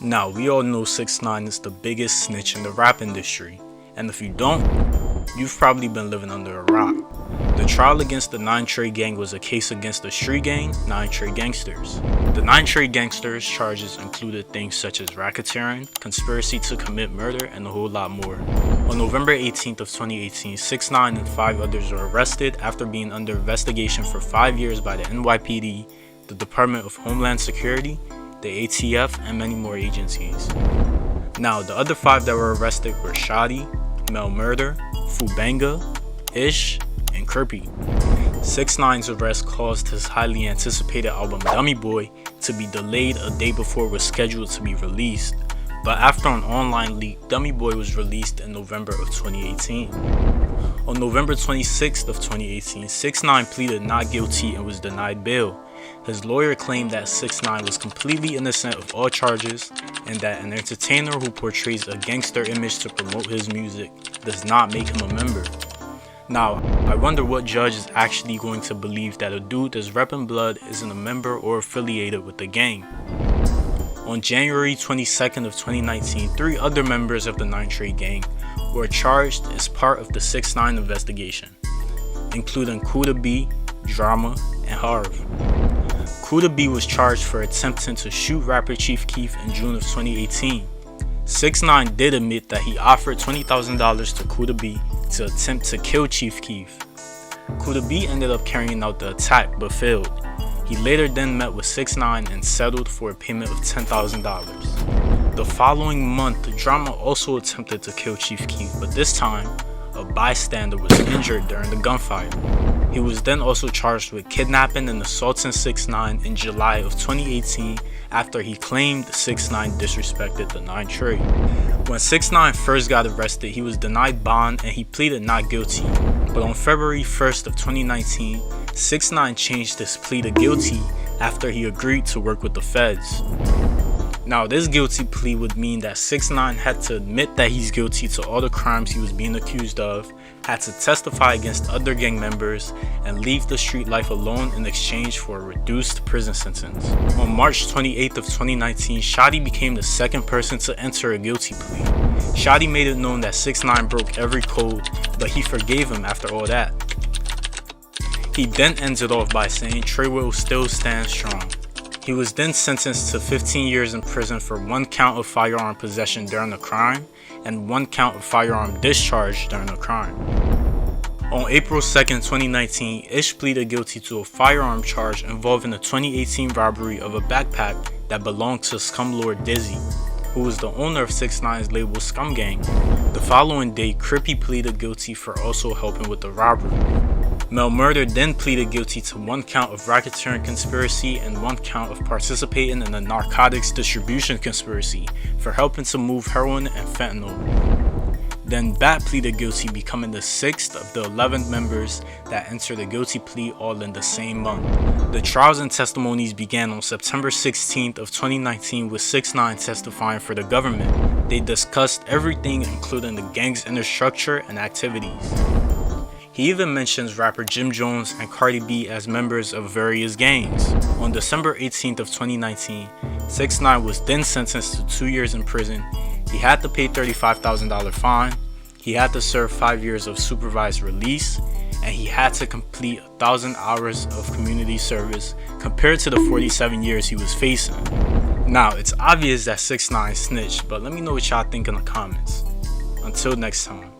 Now, we all know 6ix9ine is the biggest snitch in the rap industry, and if you don't, you've probably been living under a rock. The trial against the Nine Trey Gang was a case against the street gang, Nine Trey Gangsters. The Nine Trey Gangsters charges included things such as racketeering, conspiracy to commit murder, and a whole lot more. On November 18th of 2018, 6ix9ine and 5 others were arrested after being under investigation for 5 years by the NYPD, the Department of Homeland Security, the ATF, and many more agencies. Now, the other 5 that were arrested were Shotty, Mel Murder, Fubanga, Ish, and Kirby. 6ix9ine's arrest caused his highly anticipated album Dummy Boy to be delayed a day before it was scheduled to be released, but after an online leak, Dummy Boy was released in November of 2018. On November 26th of 2018, 6ix9ine pleaded not guilty and was denied bail. His lawyer claimed that 6ix9ine was completely innocent of all charges and that an entertainer who portrays a gangster image to promote his music does not make him a member. Now, I wonder what judge is actually going to believe that a dude that's repping blood isn't a member or affiliated with the gang. On January 22nd of 2019, 3 other members of the Nine Trey Gang were charged as part of the 6ix9ine investigation, including Kuda B, Drama, and Harv. Kuda B was charged for attempting to shoot rapper Chief Keef in June of 2018. 6ix9ine did admit that he offered $20,000 to Kuda B to attempt to kill Chief Keef. Kuda B ended up carrying out the attack but failed. He later then met with 6ix9ine and settled for a payment of $10,000. The following month, Drama also attempted to kill Chief Keef, but this time, a bystander was injured during the gunfire. He was then also charged with kidnapping and assaulting 6ix9ine in July of 2018 after he claimed 6ix9ine disrespected the Nine Trey. When 6ix9ine first got arrested, he was denied bond and he pleaded not guilty. But on February 1st of 2019, 6ix9ine changed his plea to guilty after he agreed to work with the feds. Now, this guilty plea would mean that 6ix9ine had to admit that he's guilty to all the crimes he was being accused of, had to testify against other gang members, and leave the street life alone in exchange for a reduced prison sentence. On March 28th of 2019, Shotty became the second person to enter a guilty plea. Shotty made it known that 6ix9ine broke every code, but he forgave him after all that. He then ends it off by saying Trey will still stand strong. He was then sentenced to 15 years in prison for 1 count of firearm possession during the crime and 1 count of firearm discharge during the crime. On April 2nd, 2019, Ish pleaded guilty to a firearm charge involving a 2018 robbery of a backpack that belonged to scumlord Dizzy, who was the owner of 6ix9ine's label Scum Gang. The following day, Crippy pleaded guilty for also helping with the robbery. Mel Murder then pleaded guilty to 1 count of racketeering conspiracy and 1 count of participating in a narcotics distribution conspiracy for helping to move heroin and fentanyl. Then Bat pleaded guilty, becoming the 6th of the 11 members that entered a guilty plea all in the same month. The trials and testimonies began on September 16th of 2019 with 6ix9ine testifying for the government. They discussed everything including the gang's inner structure and activities. He even mentions rapper Jim Jones and Cardi B as members of various gangs. On December 18th of 2019, 6ix9ine was then sentenced to 2 years in prison. He had to pay $35,000 fine, he had to serve 5 years of supervised release, and he had to complete 1,000 hours of community service compared to the 47 years he was facing. Now, it's obvious that 6ix9ine snitched, but let me know what y'all think in the comments. Until next time.